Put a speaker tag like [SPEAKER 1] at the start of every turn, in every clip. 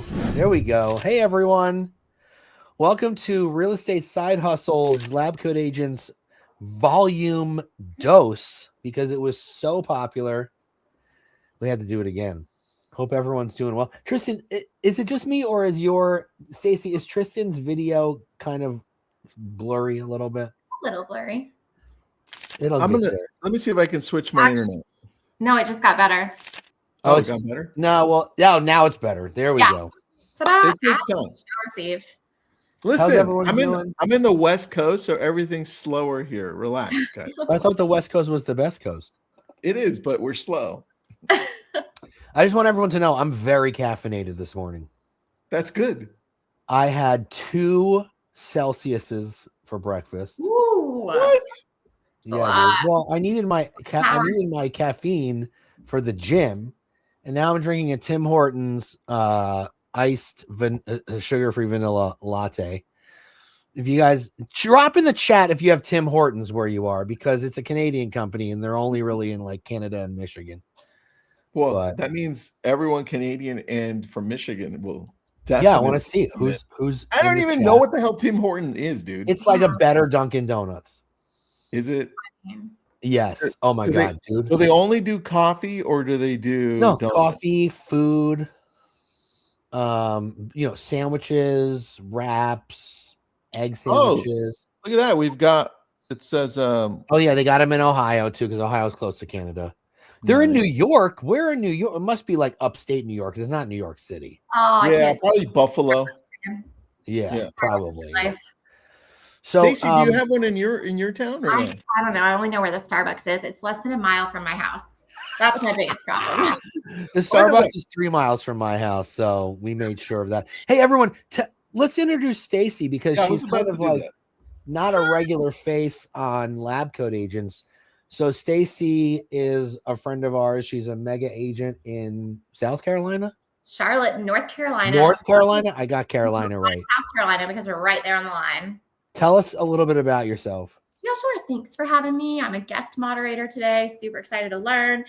[SPEAKER 1] There we go. Hey, everyone. Welcome to Real Estate Side Hustles Lab Coat Agents Volume Dose. Because it was so popular, we had to do it again. Hope everyone's doing well. Tristan, is it just me or is Stacey, is Tristan's video kind of blurry a little bit?
[SPEAKER 2] A little blurry.
[SPEAKER 3] Let me see if I can switch my internet.
[SPEAKER 2] No, it just got better.
[SPEAKER 3] Oh, it got better?
[SPEAKER 1] No, well, now it's better. There we go.
[SPEAKER 2] Ta-da!
[SPEAKER 3] It takes time.
[SPEAKER 2] Receive.
[SPEAKER 3] Listen, I'm in the West Coast, so everything's slower here. Relax, guys.
[SPEAKER 1] I thought the West Coast was the best coast.
[SPEAKER 3] It is, but we're slow.
[SPEAKER 1] I just want everyone to know I'm very caffeinated this morning.
[SPEAKER 3] That's good.
[SPEAKER 1] I had 2 Celsiuses for breakfast.
[SPEAKER 2] Ooh.
[SPEAKER 3] What?
[SPEAKER 1] Yeah, well, I needed my caffeine for the gym, and now I'm drinking a Tim Hortons iced sugar-free vanilla latte. If you guys drop in the chat if you have Tim Hortons where you are, because it's a Canadian company and they're only really in like Canada and Michigan.
[SPEAKER 3] Well, that means everyone Canadian and from Michigan will definitely.
[SPEAKER 1] Yeah, I want to see who's.
[SPEAKER 3] I don't even know what the hell Tim Hortons is, dude.
[SPEAKER 1] It's like a better Dunkin' Donuts.
[SPEAKER 3] Is it?
[SPEAKER 1] Yes. Oh my god, dude.
[SPEAKER 3] Do they only do coffee or do they do
[SPEAKER 1] coffee, food, sandwiches, wraps, egg sandwiches.
[SPEAKER 3] Look at that. We've got, it says
[SPEAKER 1] they got them in Ohio too, because Ohio's close to Canada. They're in New York. We're in New York. It must be like upstate New York. It's not New York City.
[SPEAKER 2] Oh,
[SPEAKER 3] yeah, probably Buffalo.
[SPEAKER 1] Yeah, probably.
[SPEAKER 3] So, Stacey, do you have one in your town? Or
[SPEAKER 2] I don't know. I only know where the Starbucks is. It's less than a mile from my house. That's my biggest problem.
[SPEAKER 1] The Starbucks is 3 miles from my house, so we made sure of that. Hey, everyone, let's introduce Stacey because she's kind of like not a regular face on Lab Coat Agents. So Stacey is a friend of ours. She's a mega agent in South Carolina.
[SPEAKER 2] Charlotte, North Carolina.
[SPEAKER 1] North Carolina? I got Carolina right.
[SPEAKER 2] South Carolina, because we're right there on the line.
[SPEAKER 1] Tell us a little bit about yourself.
[SPEAKER 2] Yeah, sure. Thanks for having me. I'm a guest moderator today. Super excited to learn.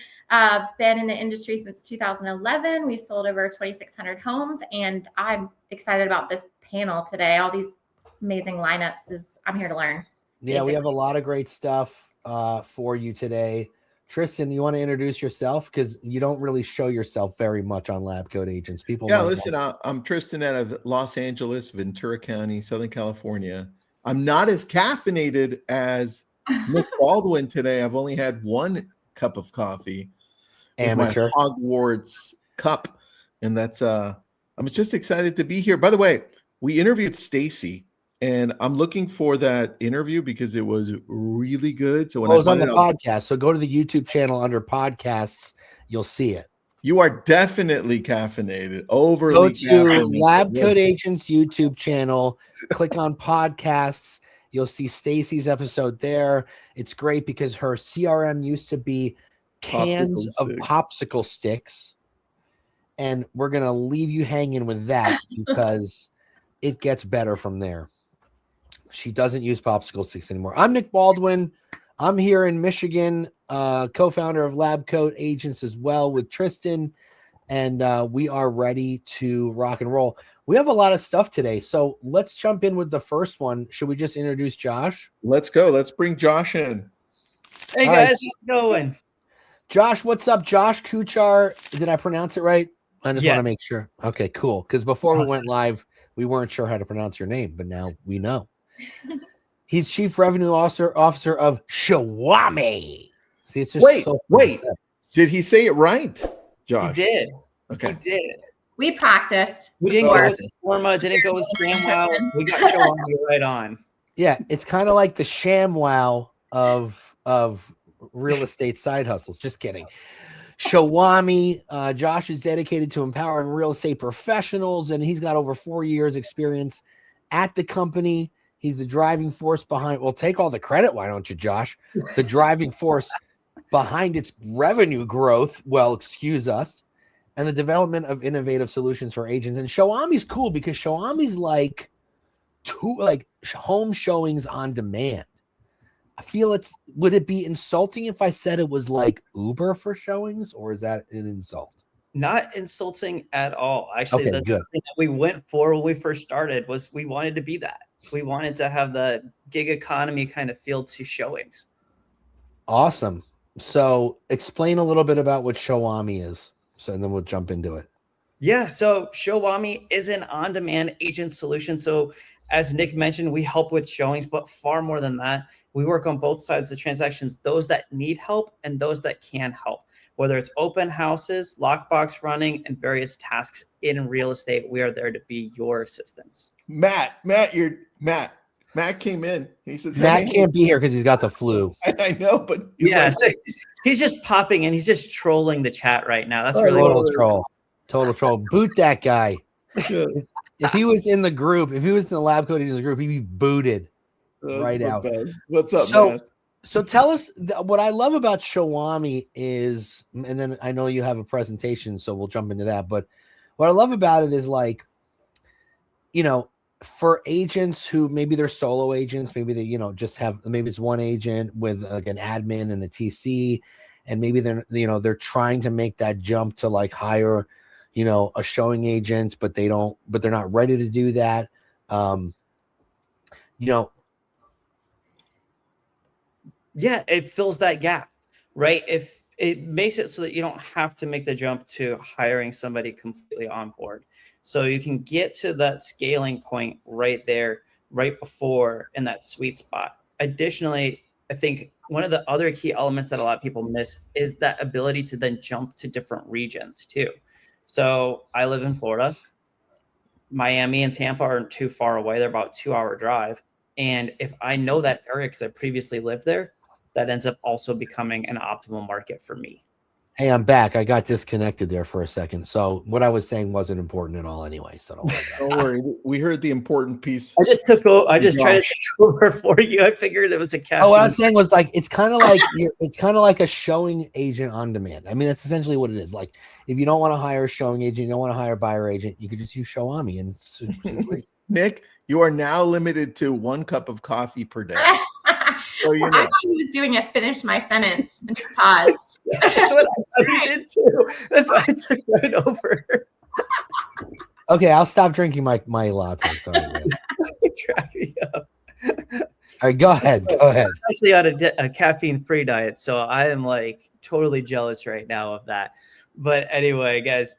[SPEAKER 2] Been in the industry since 2011. We've sold over 2,600 homes, and I'm excited about this panel today. All these amazing lineups. I'm here to learn.
[SPEAKER 1] Yeah, we have a lot of great stuff for you today. Tristan, you want to introduce yourself? Because you don't really show yourself very much on Lab Coat Agents.
[SPEAKER 3] Listen, I'm Tristan out of Los Angeles, Ventura County, Southern California. I'm not as caffeinated as Nick Baldwin today. I've only had 1 cup of coffee.
[SPEAKER 1] Amateur.
[SPEAKER 3] My Hogwarts cup. And that's I'm just excited to be here. By the way, we interviewed Stacey, and I'm looking for that interview because it was really good. So when
[SPEAKER 1] it was on the podcast. So go to the YouTube channel under podcasts, you'll see it.
[SPEAKER 3] You are definitely caffeinated.
[SPEAKER 1] Go to Lab Coat Agents YouTube channel, click on podcasts. You'll see Stacey's episode there. It's great because her CRM used to be cans of popsicle sticks. And we're going to leave you hanging with that because it gets better from there. She doesn't use popsicle sticks anymore. I'm Nick Baldwin. I'm here in Michigan, co-founder of Lab Coat Agents as well with Tristan, and we are ready to rock and roll. We have a lot of stuff today, so let's jump in with the first one. Should we just introduce Josh?
[SPEAKER 3] Let's go. Let's bring Josh in.
[SPEAKER 4] Hey, guys, how's it going?
[SPEAKER 1] Josh, what's up? Josh Kuchar. Did I pronounce it right? I just want to make sure. Okay, cool. Because before we went live, we weren't sure how to pronounce your name, but now we know. He's Chief Revenue Officer of Showami. See, it's just
[SPEAKER 3] wait. Did he say it right, Josh?
[SPEAKER 4] He did.
[SPEAKER 3] Okay.
[SPEAKER 4] He did.
[SPEAKER 2] We practiced.
[SPEAKER 4] We didn't go with Forma, didn't go with ScamWow. We got Showami right on.
[SPEAKER 1] Yeah, it's kind of like the ShamWow of real estate side hustles. Just kidding. Showami. Josh is dedicated to empowering real estate professionals, and he's got over 4 years experience at the company. He's the driving force behind, well, take all the credit, why don't you, Josh? The driving force behind its revenue growth, well, excuse us, and the development of innovative solutions for agents. And Showami's cool because Showami's like home showings on demand. I feel would it be insulting if I said it was like Uber for showings, or is that an insult?
[SPEAKER 4] Not insulting at all. Actually,
[SPEAKER 1] Okay,
[SPEAKER 4] that's
[SPEAKER 1] good.
[SPEAKER 4] something that we went for when we first started. Was we wanted to be that. We wanted to have the gig economy kind of feel to showings.
[SPEAKER 1] Awesome. So explain a little bit about what Showami is. So and then we'll jump into it.
[SPEAKER 4] Yeah, so Showami is an on-demand agent solution. So as Nick mentioned, we help with showings, but far more than that, we work on both sides of the transactions, those that need help and those that can help. Whether it's open houses, lockbox running, and various tasks in real estate, we are there to be your assistants.
[SPEAKER 3] Matt came in. He says,
[SPEAKER 1] Matt
[SPEAKER 3] hey.
[SPEAKER 1] can't be here because he's got the flu.
[SPEAKER 3] I know, but
[SPEAKER 4] he's just popping in. He's just trolling the chat right now. That's really
[SPEAKER 1] total troll. Boot that guy. If he was in the group, if he was in the Lab Coat Agents group, he'd be booted right out.
[SPEAKER 3] Bad. What's up, man?
[SPEAKER 1] So tell us what I love about Showami is, and then I know you have a presentation, so we'll jump into that. But what I love about it is, like, you know, for agents who maybe they're solo agents, maybe they, you know, just have, maybe it's one agent with like an admin and a TC, and maybe they're, you know, they're trying to make that jump to like hire, you know, a showing agent, but they're not ready to do that. You know,
[SPEAKER 4] yeah, it fills that gap, right? If it makes it so that you don't have to make the jump to hiring somebody completely on board. So you can get to that scaling point right there, right before in that sweet spot. Additionally, I think one of the other key elements that a lot of people miss is that ability to then jump to different regions too. So I live in Florida. Miami and Tampa aren't too far away. They're about a 2-hour drive. And if I know that area because I previously lived there, that ends up also becoming an optimal market for me.
[SPEAKER 1] Hey, I'm back. I got disconnected there for a second. So what I was saying wasn't important at all anyway. So
[SPEAKER 3] don't worry. We heard the important piece.
[SPEAKER 4] I just tried to take over for you. I figured it was a cat.
[SPEAKER 1] Oh, what I was saying was, like, it's kind of like a showing agent on demand. I mean, that's essentially what it is. Like, if you don't want to hire a showing agent, you don't want to hire a buyer agent, you could just use Showami, and it's great.
[SPEAKER 3] Nick, you are now limited to 1 cup of coffee per day. So, you know.
[SPEAKER 2] I thought he was doing a finish my sentence and just paused.
[SPEAKER 4] That's what I did too. That's why I took right over.
[SPEAKER 1] Okay, I'll stop drinking my latte. Sorry, man.
[SPEAKER 4] Crack me up.
[SPEAKER 1] All right, go ahead.
[SPEAKER 4] I'm actually on a caffeine-free diet, so I am like totally jealous right now of that. But anyway, guys,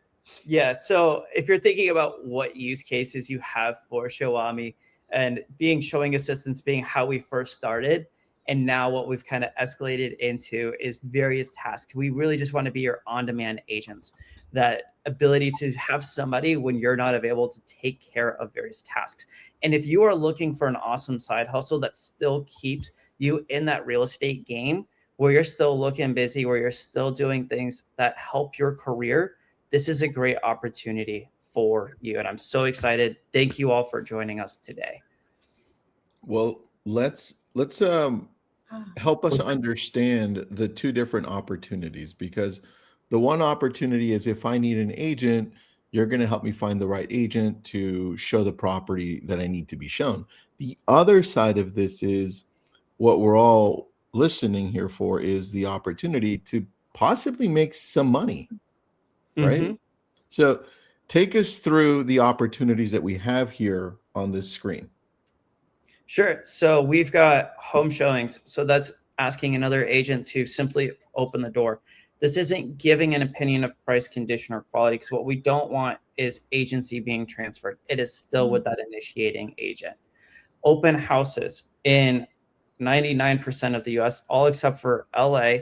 [SPEAKER 4] yeah. So if you're thinking about what use cases you have for Showami, and being showing assistants being how we first started, and now what we've kind of escalated into is various tasks. We really just want to be your on-demand agents. That ability to have somebody when you're not available to take care of various tasks. And if you are looking for an awesome side hustle that still keeps you in that real estate game, where you're still looking busy, where you're still doing things that help your career, this is a great opportunity for you. And I'm so excited. Thank you all for joining us today.
[SPEAKER 3] Well, let's help us understand the 2 different opportunities, because the one opportunity is if I need an agent, you're going to help me find the right agent to show the property that I need to be shown. The other side of this is what we're all listening here for, is the opportunity to possibly make some money, right? Mm-hmm. So take us through the opportunities that we have here on this screen.
[SPEAKER 4] Sure. So we've got home showings. So that's asking another agent to simply open the door. This isn't giving an opinion of price, condition, or quality, because what we don't want is agency being transferred. It is still with that initiating agent. Open houses in 99% of the US, all except for LA,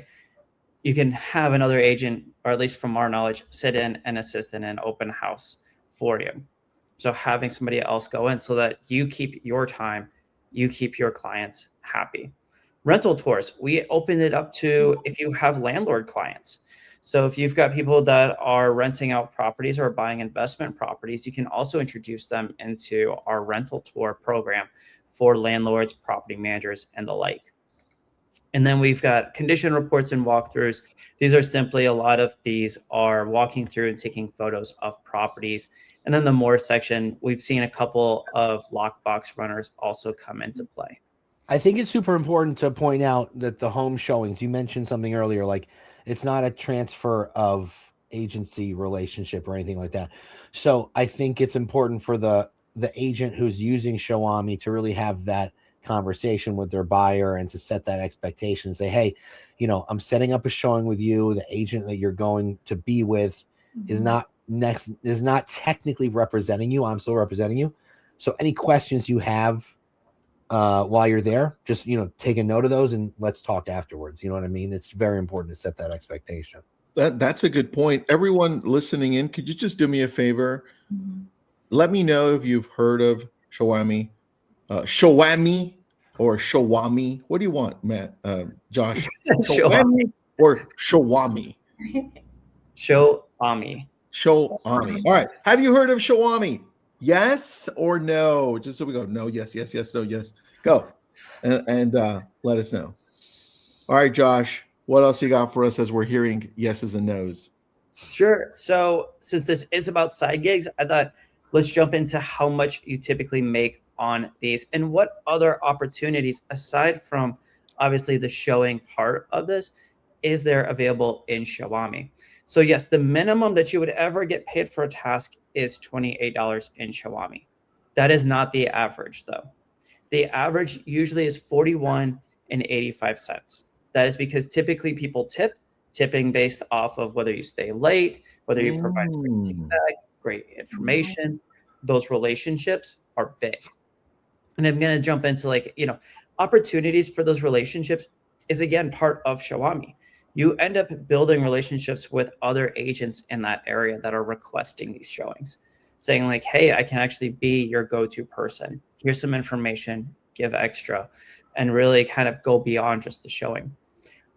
[SPEAKER 4] you can have another agent, or at least from our knowledge, sit in and assist in an open house for you. So having somebody else go in so that you keep your time, you keep your clients happy. Rental tours, we opened it up to if you have landlord clients. So if you've got people that are renting out properties or buying investment properties, you can also introduce them into our rental tour program for landlords, property managers, and the like. And then we've got condition reports and walkthroughs. These are simply, a lot of these are walking through and taking photos of properties. And then the more section, we've seen a couple of lockbox runners also come into play.
[SPEAKER 1] I think it's super important to point out that the home showings, you mentioned something earlier, like it's not a transfer of agency relationship or anything like that. So I think it's important for the agent who's using Showami to really have that conversation with their buyer and to set that expectation. Say, hey, I'm setting up a showing with you. The agent that you're going to be with is not technically representing you. I'm still representing you. So any questions you have while you're there, just take a note of those and let's talk afterwards. You know what I mean? It's very important to set that expectation.
[SPEAKER 3] That's a good point. Everyone listening in, could you just do me a favor? Let me know if you've heard of Showami, Showami or Showami. What do you want, Matt? Josh? Showami or Showami?
[SPEAKER 4] Showami.
[SPEAKER 3] Showami. All right. Have you heard of Showami? Yes or no? Just so we go, no, yes, yes, yes, no, yes. Go and let us know. All right, Josh, what else you got for us as we're hearing yeses and nos?
[SPEAKER 4] Sure. So since this is about side gigs, I thought let's jump into how much you typically make on these and what other opportunities, aside from obviously the showing part of this, is there available in Showami. So yes, the minimum that you would ever get paid for a task is $28 in Showami. That is not the average though. The average usually is $41.85. That is because typically people tipping based off of whether you stay late, whether you provide great feedback, great information. Those relationships are big. And I'm going to jump into opportunities for those relationships is again part of Showami. You end up building relationships with other agents in that area that are requesting these showings, saying like, hey, I can actually be your go-to person. Here's some information, give extra, and really kind of go beyond just the showing.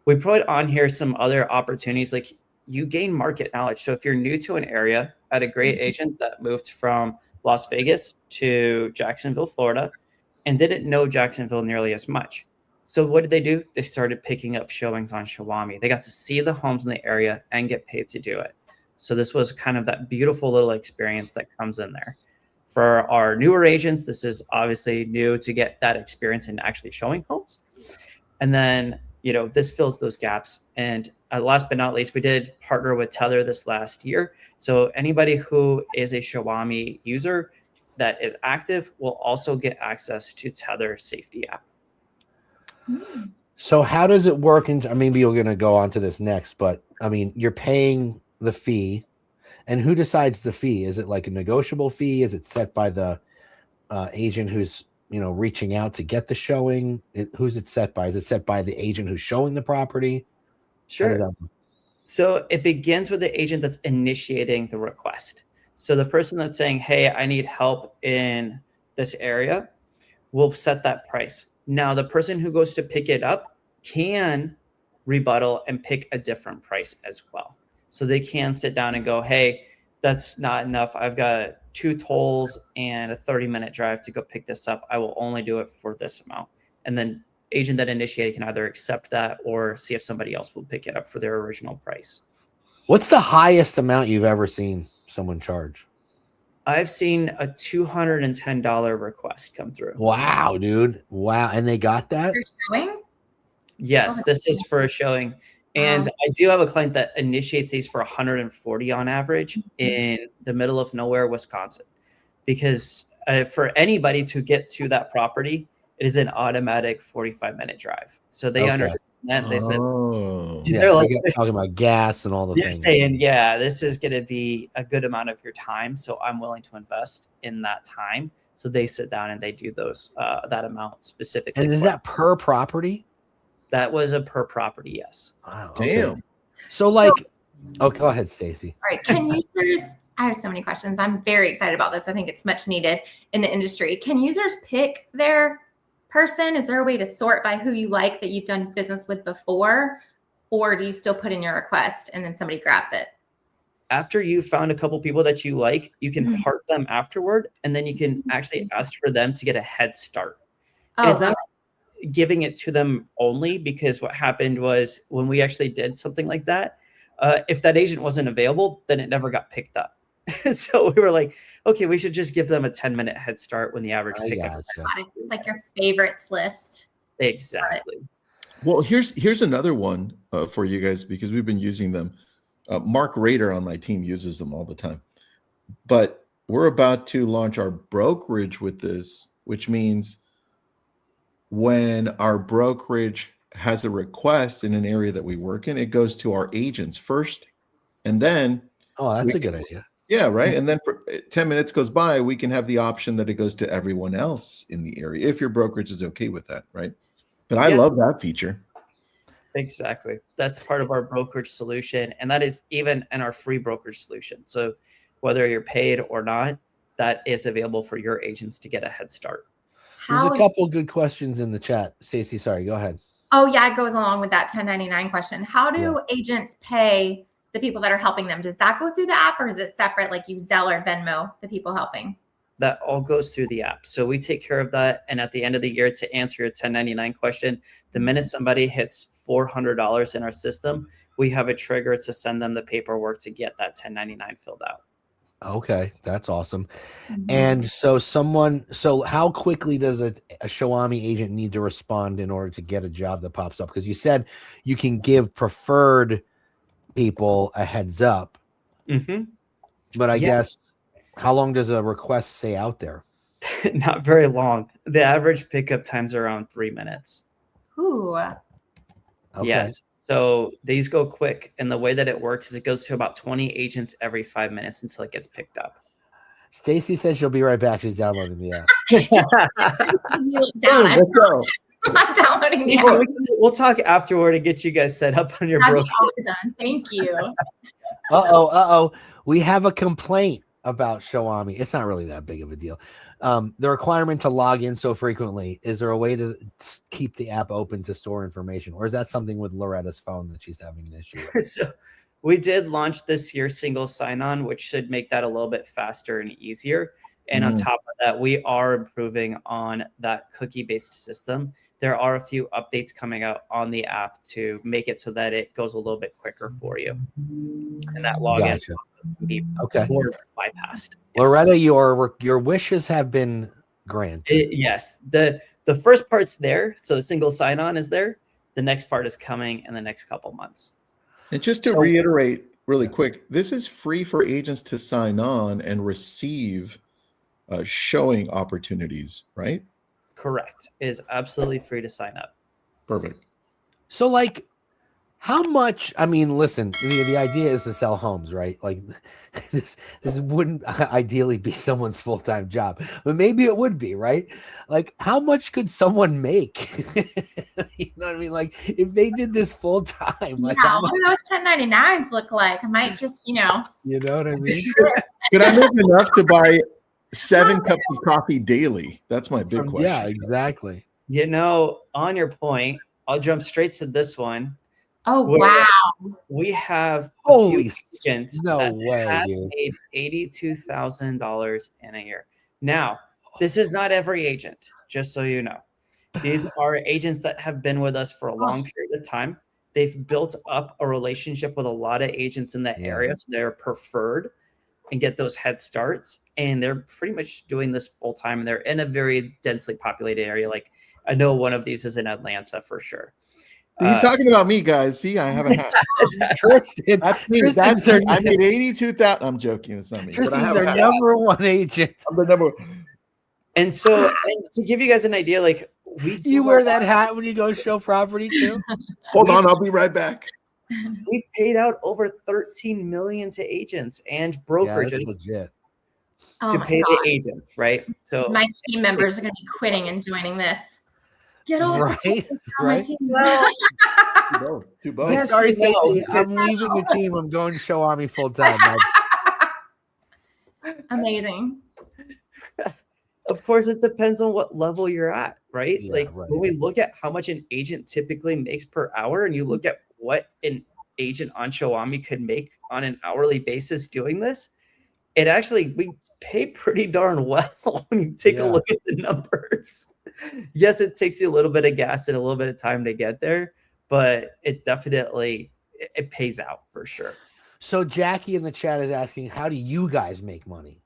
[SPEAKER 4] We put on here some other opportunities, like you gain market knowledge. So if you're new to an area, I had a great agent that moved from Las Vegas to Jacksonville, Florida, and didn't know Jacksonville nearly as much. So what did they do? They started picking up showings on Showami. They got to see the homes in the area and get paid to do it. So this was kind of that beautiful little experience that comes in there. For our newer agents, this is obviously new to get that experience in actually showing homes. And then, this fills those gaps. And last but not least, we did partner with Tether this last year. So anybody who is a Showami user that is active will also get access to Tether safety app.
[SPEAKER 1] So how does it work? Maybe you're going to go on to this next, but you're paying the fee, and who decides the fee? Is it like a negotiable fee? Is it set by the agent who's reaching out to get the showing? Who's it set by? Is it set by the agent who's showing the property?
[SPEAKER 4] Sure. So it begins with the agent that's initiating the request. So the person that's saying, hey, I need help in this area, will set that price. Now, the person who goes to pick it up can rebuttal and pick a different price as well. So they can sit down and go, hey, that's not enough. I've got 2 tolls and a 30-minute drive to go pick this up. I will only do it for this amount. And then agent that initiated can either accept that or see if somebody else will pick it up for their original price.
[SPEAKER 1] What's the highest amount you've ever seen someone charge?
[SPEAKER 4] I've seen a $210 request come through.
[SPEAKER 1] Wow, dude. Wow. And they got that?
[SPEAKER 2] For showing?
[SPEAKER 4] Yes, this is for a showing. And I do have a client that initiates these for 140 on average in the middle of nowhere, Wisconsin. Because for anybody to get to that property, it is an automatic 45-minute drive. So they understand that. They said,
[SPEAKER 1] they're like talking about gas and all the things.
[SPEAKER 4] They're saying, yeah, this is going to be a good amount of your time. So I'm willing to invest in that time. So they sit down and they do those that amount specifically.
[SPEAKER 1] And is that per property?
[SPEAKER 4] That was a per property, yes.
[SPEAKER 1] Wow,
[SPEAKER 3] damn.
[SPEAKER 1] Okay. So go ahead, Stacey.
[SPEAKER 2] All right. Can users, I have so many questions. I'm very excited about this. I think it's much needed in the industry. Can users pick their person? Is there a way to sort by who you like that you've done business with before? Or do you still put in your request and then somebody grabs it?
[SPEAKER 4] After you found a couple people that you like, you can heart them afterward, and then you can actually ask for them to get a head start. It's not giving it to them only, because what happened was when we actually did something like that, if that agent wasn't available, then it never got picked up. So we were like, okay, we should just give them a 10-minute head start when the average pickup.
[SPEAKER 2] It's like your favorites list.
[SPEAKER 4] Exactly.
[SPEAKER 3] Well, here's another one for you guys, because we've been using them. Mark Rader on my team uses them all the time. But we're about to launch our brokerage with this, which means when our brokerage has a request in an area that we work in, it goes to our agents first. And then
[SPEAKER 1] that's a good idea.
[SPEAKER 3] Yeah, right. And then for 10 minutes goes by, we can have the option that it goes to everyone else in the area if your brokerage is okay with that, right? But I love that feature.
[SPEAKER 4] Exactly. That's part of our brokerage solution. And that is even in our free brokerage solution. So whether you're paid or not, that is available for your agents to get a head start.
[SPEAKER 1] There's a couple good questions in the chat. Stacey, sorry, go ahead.
[SPEAKER 2] Oh, yeah, it goes along with that 1099 question. How do agents pay the people that are helping them? Does that go through the app or is it separate, like you Zelle or Venmo, the people helping?
[SPEAKER 4] That all goes through the app. So we take care of that. And at the end of the year, to answer your 1099 question, the minute somebody hits $400 in our system, we have a trigger to send them the paperwork to get that 1099 filled out.
[SPEAKER 1] Okay, that's awesome. And so how quickly does a Showami agent need to respond in order to get a job that pops up? Because you said you can give preferred people a heads up. But I guess, how long does a request stay out there?
[SPEAKER 4] Not very long. The average pickup times are around 3 minutes.
[SPEAKER 2] Ooh.
[SPEAKER 1] Okay.
[SPEAKER 4] Yes. So these go quick. And the way that it works is it goes to about 20 agents every 5 minutes until it gets picked up.
[SPEAKER 1] Stacey says she'll be right back. She's downloading the app.
[SPEAKER 2] I'm downloading the app.
[SPEAKER 4] We'll talk afterward and get you guys set up on your brokerage.
[SPEAKER 2] Awesome. Thank you.
[SPEAKER 1] We have a complaint about Showami. It's not really that big of a deal. The requirement to log in so frequently, is there a way to keep the app open to store information? Or is that something with Loretta's phone that she's having an issue with?
[SPEAKER 4] So we did launch this year single sign-on, which should make that a little bit faster and easier. And on top of that, we are improving on that cookie-based system. There are a few updates coming out on the app to make it so that it goes a little bit quicker for you. And that login can be more bypassed.
[SPEAKER 1] Loretta, your wishes have been granted.
[SPEAKER 4] Yes. The first part's there. So the single sign-on is there. The next part is coming in the next couple months.
[SPEAKER 3] And just to reiterate really quick, this is free for agents to sign on and receive showing opportunities, right?
[SPEAKER 4] Correct. It is absolutely free to sign up.
[SPEAKER 3] Perfect.
[SPEAKER 1] So like, how much, I mean, listen, the idea is to sell homes, right? Like this wouldn't ideally be someone's full-time job, but maybe it would be, right? Like how much could someone make? You know what I mean? Like if they did this full-time, like
[SPEAKER 2] what do those 1099s look like? I might just,
[SPEAKER 1] you know what I mean?
[SPEAKER 3] Could I make enough to buy 7 cups of coffee daily? That's my big question.
[SPEAKER 1] Yeah, exactly.
[SPEAKER 4] You know, on your point, I'll jump straight to this one.
[SPEAKER 2] Oh, wow.
[SPEAKER 4] We have
[SPEAKER 1] holy
[SPEAKER 4] agents that have made $82,000 in a year. Now, this is not every agent, just so you know. These are agents that have been with us for a long period of time. They've built up a relationship with a lot of agents in that area, so they're preferred and get those head starts. And they're pretty much doing this full time. And they're in a very densely populated area. Like I know one of these is in Atlanta for sure.
[SPEAKER 3] He's talking about me, guys. See, I have a hat.
[SPEAKER 1] Tristan,
[SPEAKER 3] I made 82,000. I'm joking. It's not me.
[SPEAKER 1] Tristan's their number one agent.
[SPEAKER 3] I'm the number one.
[SPEAKER 4] And so, and to give you guys an idea, like
[SPEAKER 1] you wear that hat when you go show property too.
[SPEAKER 3] Hold on, I'll be right back.
[SPEAKER 4] We've paid out over $13 million to agents and brokerages
[SPEAKER 1] to
[SPEAKER 4] pay the agents, right? So
[SPEAKER 2] my team members are going to be quitting and joining this. Get over
[SPEAKER 1] right.
[SPEAKER 3] To both.
[SPEAKER 1] Yes, sorry, Stacey. I'm leaving the team. I'm going to Showami full time.
[SPEAKER 2] Amazing.
[SPEAKER 4] Of course, it depends on what level you're at, right? When we look at how much an agent typically makes per hour, and you look at what an agent on Showami could make on an hourly basis doing this, it actually, we pay pretty darn well when you take a look at the numbers. Yes, it takes you a little bit of gas and a little bit of time to get there, but it definitely, it pays out for sure.
[SPEAKER 1] So Jackie in the chat is asking, how do you guys make money?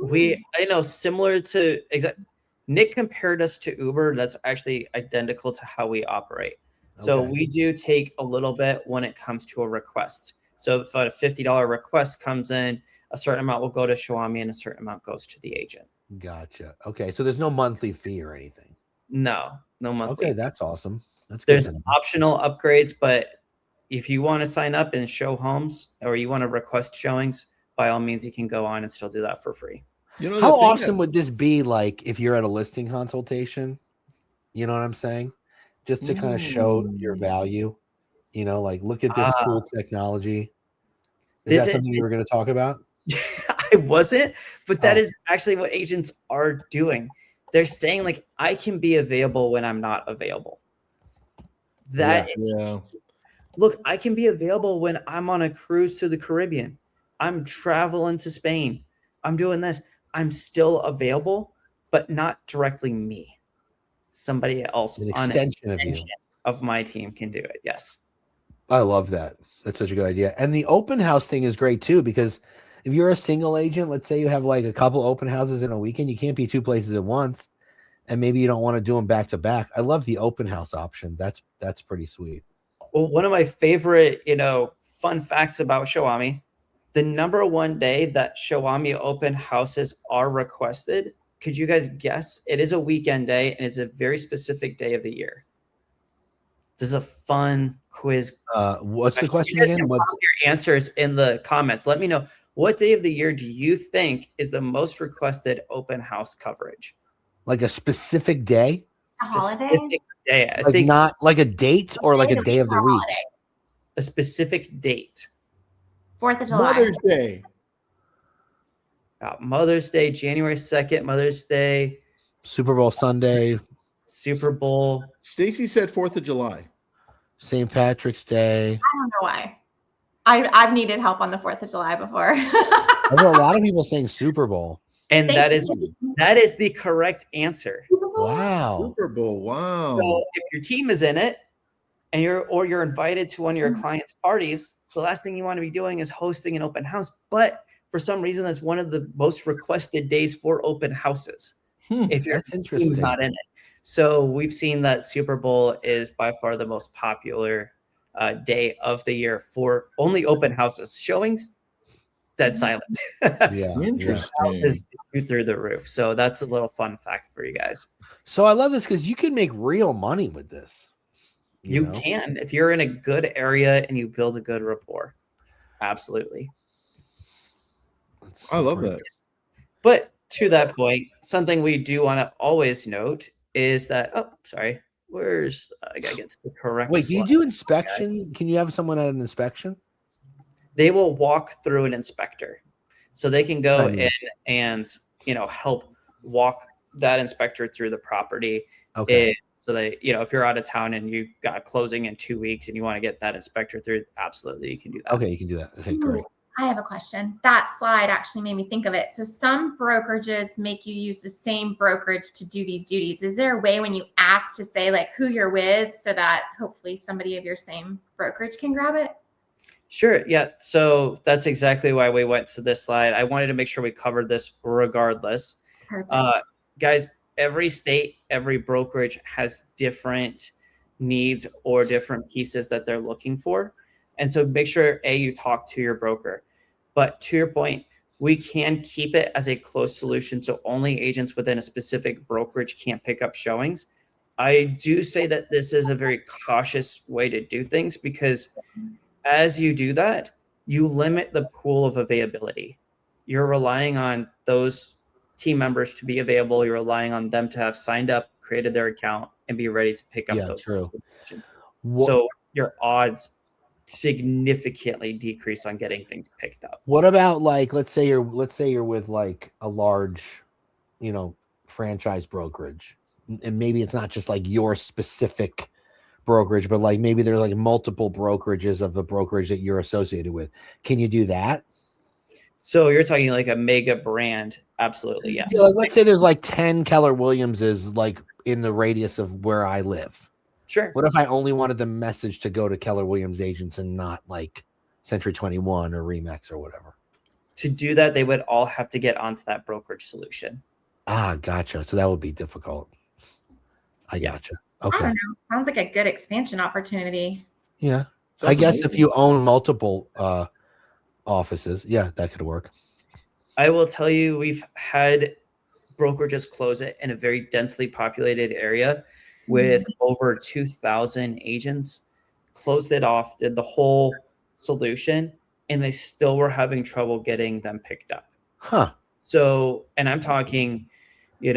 [SPEAKER 4] I know, similar to Nick compared us to Uber. That's actually identical to how we operate. So we do take a little bit when it comes to a request. So if a $50 request comes in, a certain amount will go to Showami and a certain amount goes to the agent.
[SPEAKER 1] Gotcha. Okay, so there's no monthly fee or anything.
[SPEAKER 4] No monthly.
[SPEAKER 1] Okay, that's awesome. That's
[SPEAKER 4] There's
[SPEAKER 1] good.
[SPEAKER 4] optional upgrades, but if you want to sign up and show homes or you want to request showings, by all means, you can go on and still do that for free.
[SPEAKER 3] You know,
[SPEAKER 1] how awesome would this be? Like if you're at a listing consultation, you know what I'm saying? Just to kind of show your value, you know, like look at this cool technology. Is that something you were going to talk about?
[SPEAKER 4] I wasn't, but that is actually what agents are doing. They're saying like, I can be available when I'm not available. Look, I can be available when I'm on a cruise to the Caribbean. I'm traveling to Spain. I'm doing this. I'm still available, but not directly me. Somebody else,
[SPEAKER 1] an extension
[SPEAKER 4] of my team can do it. Yes.
[SPEAKER 1] I love that. That's such a good idea. And the open house thing is great too, because if you're a single agent, let's say you have like a couple open houses in a weekend, you can't be two places at once. And maybe you don't want to do them back to back. I love the open house option. That's pretty sweet.
[SPEAKER 4] Well, one of my favorite, fun facts about Showami, the number one day that Showami open houses are requested, could you guys guess? It is a weekend day and it's a very specific day of the year. This is a fun quiz.
[SPEAKER 1] What's the question again?
[SPEAKER 4] Your answers in the comments. Let me know, what day of the year do you think is the most requested open house coverage?
[SPEAKER 1] Like a specific day?
[SPEAKER 2] Holiday?
[SPEAKER 4] Day. I
[SPEAKER 1] like
[SPEAKER 4] think
[SPEAKER 1] not like a date or like a day of the week.
[SPEAKER 2] Holiday.
[SPEAKER 4] A specific date.
[SPEAKER 2] 4th of July.
[SPEAKER 3] Mother's Day.
[SPEAKER 4] Mother's Day, January 2nd, Mother's Day.
[SPEAKER 1] Super Bowl Sunday.
[SPEAKER 4] Super Bowl.
[SPEAKER 3] Stacey said 4th of July.
[SPEAKER 1] St. Patrick's Day.
[SPEAKER 2] I don't know why. I've needed help on the 4th of July before.
[SPEAKER 1] I've heard a lot of people saying Super Bowl.
[SPEAKER 4] And that is the correct answer.
[SPEAKER 1] Wow.
[SPEAKER 3] Super Bowl. Wow.
[SPEAKER 4] So if your team is in it and you're invited to one of your clients' parties, the last thing you want to be doing is hosting an open house. But for some reason, that's one of the most requested days for open houses. If your team's not in it. So we've seen that Super Bowl is by far the most popular day of the year for only open houses. Showings, dead silent.
[SPEAKER 1] Yeah.
[SPEAKER 3] Interesting.
[SPEAKER 4] Houses through the roof. So that's a little fun fact for you guys.
[SPEAKER 1] So I love this because you can make real money with this.
[SPEAKER 4] You can, if you're in a good area and you build a good rapport. Absolutely.
[SPEAKER 3] I love that.
[SPEAKER 4] But to that point, something we do want to always note is that, I gotta get the correct.
[SPEAKER 1] Wait, do you do inspection? Guys. Can you have someone at an inspection?
[SPEAKER 4] They will walk through an inspector. So they can go in and, help walk that inspector through the property.
[SPEAKER 1] Okay.
[SPEAKER 4] So that, if you're out of town and you got closing in 2 weeks and you want to get that inspector through, absolutely, you can do that.
[SPEAKER 1] Okay, you can do that. Okay, great.
[SPEAKER 2] I have a question. That slide actually made me think of it. So some brokerages make you use the same brokerage to do these duties. Is there a way when you ask to say like who you're with so that hopefully somebody of your same brokerage can grab it?
[SPEAKER 4] Sure. Yeah. So that's exactly why we went to this slide. I wanted to make sure we covered this regardless. Guys, every state, every brokerage has different needs or different pieces that they're looking for. And so make sure, you talk to your broker. But to your point, we can keep it as a closed solution. So only agents within a specific brokerage can't pick up showings. I do say that this is a very cautious way to do things because as you do that, you limit the pool of availability. You're relying on those team members to be available. You're relying on them to have signed up, created their account, and be ready to pick up those positions. So your odds significantly decrease on getting things picked up.
[SPEAKER 1] What about like let's say you're with like a large, franchise brokerage, and maybe it's not just like your specific brokerage, but like maybe there's like multiple brokerages of the brokerage that you're associated with. Can you do that?
[SPEAKER 4] So you're talking like a mega brand? Absolutely, yes.
[SPEAKER 1] Yeah, like let's say there's like 10 Keller Williamses like in the radius of where I live.
[SPEAKER 4] Sure.
[SPEAKER 1] What if I only wanted the message to go to Keller Williams agents and not like Century 21 or Remax or whatever?
[SPEAKER 4] To do that, they would all have to get onto that brokerage solution.
[SPEAKER 1] Ah, gotcha. So that would be difficult. I gotcha. Okay.
[SPEAKER 2] I don't know. Sounds like a good expansion opportunity.
[SPEAKER 1] Yeah. I guess if you own multiple offices, yeah, that could work.
[SPEAKER 4] I will tell you, we've had brokerages close it in a very densely populated area with over 2,000 agents, closed it off, did the whole solution, and they still were having trouble getting them picked up.
[SPEAKER 1] Huh.
[SPEAKER 4] So, and I'm talking, we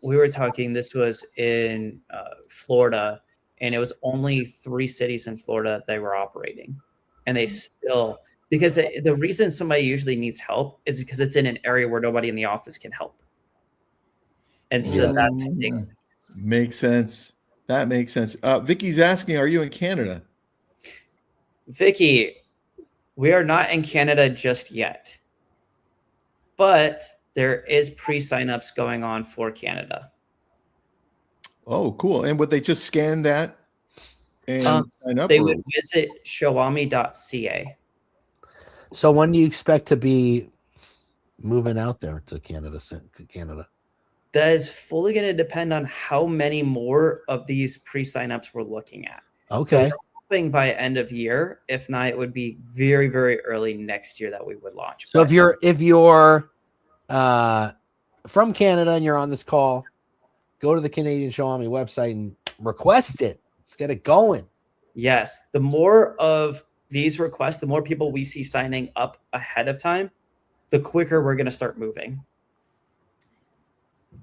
[SPEAKER 4] were talking, this was in Florida, and it was only 3 cities in Florida they were operating. And they still, because the reason somebody usually needs help is because it's in an area where nobody in the office can help. And so that's
[SPEAKER 3] makes sense. That makes sense. Vicky's asking, are you in Canada?
[SPEAKER 4] Vicky, we are not in Canada just yet, but there is pre-signups going on for Canada.
[SPEAKER 3] Oh, cool. And would they just scan that and sign up?
[SPEAKER 4] They would visit Showami.ca.
[SPEAKER 1] So when do you expect to be moving out there to Canada?
[SPEAKER 4] That is fully going to depend on how many more of these pre-signups we're looking at.
[SPEAKER 1] Okay.
[SPEAKER 4] So we're hoping by end of year. If not, it would be very, very early next year that we would launch.
[SPEAKER 1] So if you're from Canada and you're on this call, go to the Canadian Showami website and request it. Let's get it going.
[SPEAKER 4] Yes. The more of these requests, the more people we see signing up ahead of time, the quicker we're going to start moving.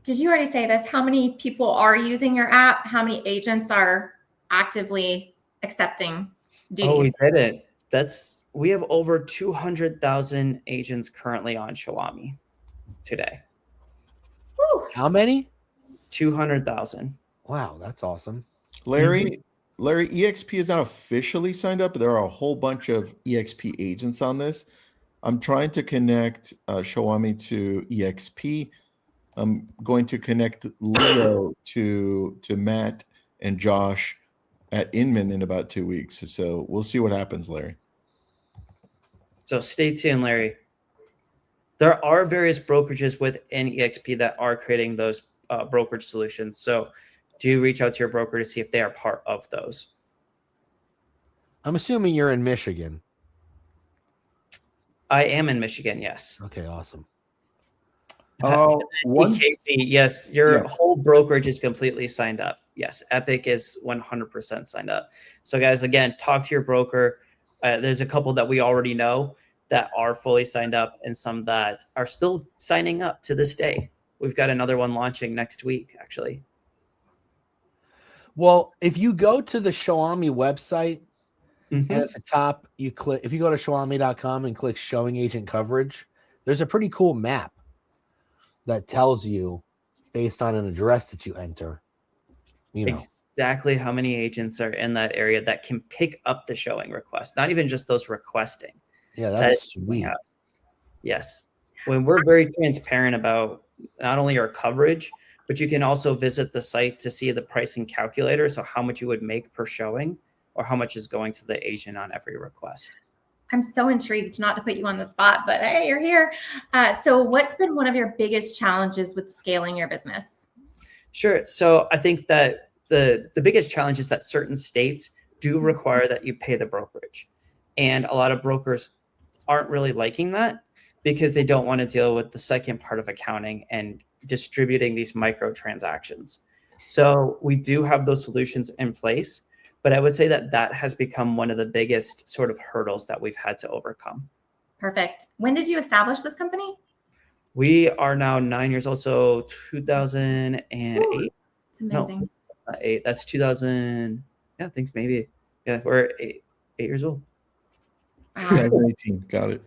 [SPEAKER 2] Did you already say this? How many people are using your app? How many agents are actively accepting duties?
[SPEAKER 4] Oh, we did it. We have over 200,000 agents currently on Showami today.
[SPEAKER 2] Woo.
[SPEAKER 1] How many?
[SPEAKER 4] 200,000.
[SPEAKER 1] Wow, that's awesome.
[SPEAKER 3] Larry, EXP is not officially signed up, but there are a whole bunch of EXP agents on this. I'm trying to connect Showami to EXP. I'm going to connect Leo to Matt and Josh at Inman in about 2 weeks. So we'll see what happens, Larry.
[SPEAKER 4] So stay tuned, Larry. There are various brokerages within EXP that are creating those brokerage solutions. So do reach out to your broker to see if they are part of those.
[SPEAKER 1] I'm assuming you're in Michigan.
[SPEAKER 4] I am in Michigan, yes.
[SPEAKER 1] Okay, awesome.
[SPEAKER 4] Casey, yes, your whole brokerage is completely signed up. Yes, Epic is 100% signed up. So guys, again, talk to your broker. There's a couple that we already know that are fully signed up and some that are still signing up to this day. We've got another one launching next week, actually.
[SPEAKER 1] Well, if you go to the Showami website, and at the top, if you go to Showami.com and click showing agent coverage, there's a pretty cool map that tells you based on an address that you enter,
[SPEAKER 4] exactly how many agents are in that area that can pick up the showing request, not even just those requesting.
[SPEAKER 1] Yeah, that's sweet.
[SPEAKER 4] Yes. When we're very transparent about not only our coverage, but you can also visit the site to see the pricing calculator. So how much you would make per showing or how much is going to the agent on every request.
[SPEAKER 2] I'm so intrigued, not to put you on the spot, but hey, you're here. So what's been one of your biggest challenges with scaling your business?
[SPEAKER 4] Sure. So I think that the biggest challenge is that certain states do require that you pay the brokerage. And a lot of brokers aren't really liking that because they don't want to deal with the second part of accounting and distributing these micro transactions. So we do have those solutions in place. But I would say that has become one of the biggest sort of hurdles that we've had to overcome.
[SPEAKER 2] Perfect. When did you establish this company?
[SPEAKER 4] We are now 9 years old, so 2008.
[SPEAKER 2] It's amazing.
[SPEAKER 4] No, 8. That's 2000. Yeah, I think maybe. Yeah, we're 8 years old.
[SPEAKER 3] 2018. Got it.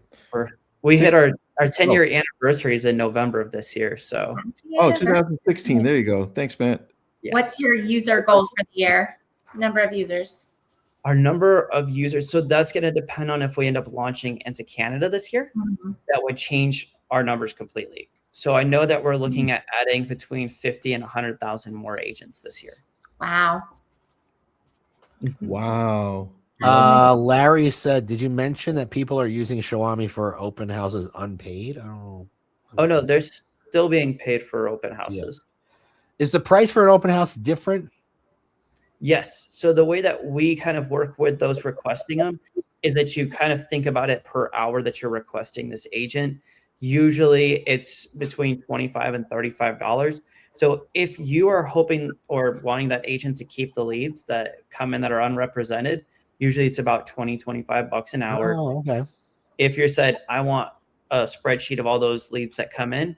[SPEAKER 4] We hit our 10-year anniversary is in November of this year. So.
[SPEAKER 3] Oh, 2016. There you go. Thanks, Matt.
[SPEAKER 2] Yes. What's your user goal for the year? Number of users?
[SPEAKER 4] Our number of users. So that's going to depend on if we end up launching into Canada this year. That would change our numbers completely. So I know that we're looking at adding between 50 and 100,000 more agents this year.
[SPEAKER 2] Wow.
[SPEAKER 3] Wow.
[SPEAKER 1] Larry said, did you mention that people are using Showami for open houses unpaid? I don't know.
[SPEAKER 4] Oh, no, they're still being paid for open houses.
[SPEAKER 1] Yeah. Is the price for an open house different?
[SPEAKER 4] Yes. So the way that we kind of work with those requesting them is that you kind of think about it per hour that you're requesting this agent. Usually it's between $25 and $35. So if you are hoping or wanting that agent to keep the leads that come in that are unrepresented, usually it's about $20-25 an hour.
[SPEAKER 1] Oh, okay.
[SPEAKER 4] If you said, I want a spreadsheet of all those leads that come in,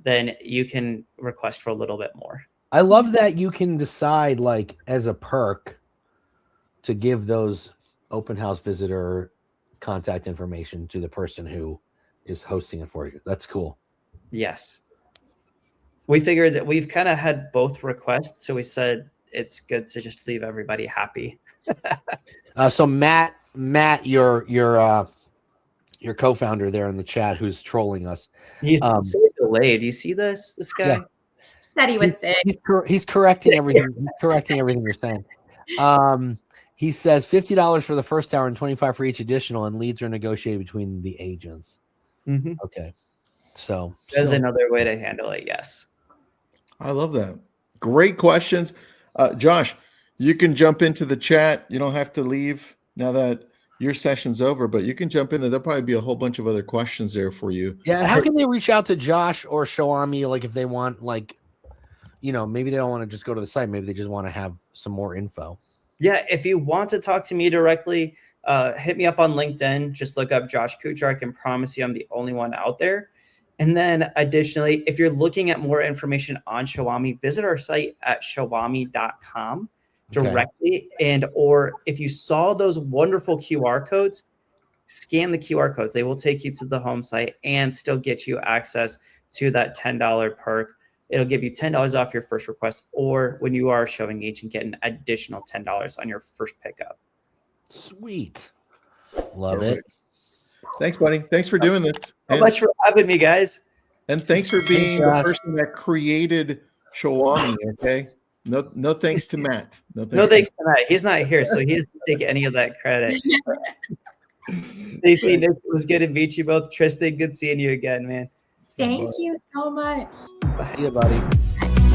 [SPEAKER 4] then you can request for a little bit more.
[SPEAKER 1] I love that you can decide, like, as a perk to give those open house visitor contact information to the person who is hosting it for you. That's cool.
[SPEAKER 4] Yes. We figured that we've kind of had both requests, so we said it's good to just leave everybody happy.
[SPEAKER 1] So Matt, your co-founder there in the chat who's trolling us.
[SPEAKER 4] He's so delayed. You see this guy?
[SPEAKER 1] Yeah.
[SPEAKER 2] Said he was sick.
[SPEAKER 1] He's correcting everything. He's correcting everything you're saying. He says $50 for the first hour and $25 for each additional, and leads are negotiated between the agents.
[SPEAKER 4] Mm-hmm.
[SPEAKER 1] Okay, so
[SPEAKER 4] there's another way to handle it. Yes,
[SPEAKER 3] I love that. Great questions, Josh. You can jump into the chat. You don't have to leave now that your session's over, but you can jump in there. There'll probably be a whole bunch of other questions there for you.
[SPEAKER 1] Yeah, and how can they reach out to Josh or Showami? Like, if they want, like, you know, maybe they don't want to just go to the site. Maybe they just want to have some more info.
[SPEAKER 4] Yeah, if you want to talk to me directly, hit me up on LinkedIn. Just look up Josh Kuchar. I can promise you I'm the only one out there. And then additionally, if you're looking at more information on Showami, visit our site at showami.com directly. Okay. And or if you saw those wonderful QR codes, scan the QR codes. They will take you to the home site and still get you access to that $10 perk. It'll give you $10 off your first request, or when you are a showing agent, get an additional $10 on your first pickup.
[SPEAKER 1] Sweet. Love it.
[SPEAKER 3] Thanks, buddy. Thanks for doing this.
[SPEAKER 4] So much for having me, guys.
[SPEAKER 3] And thanks for being the person that created Showami, okay? No thanks to Matt. No thanks to
[SPEAKER 4] Matt. He's not here, so he doesn't take any of that credit. Stacey, Nick, it was good to meet you both. Tristan, good seeing you again, man.
[SPEAKER 2] Thank you so much.
[SPEAKER 1] See you, buddy.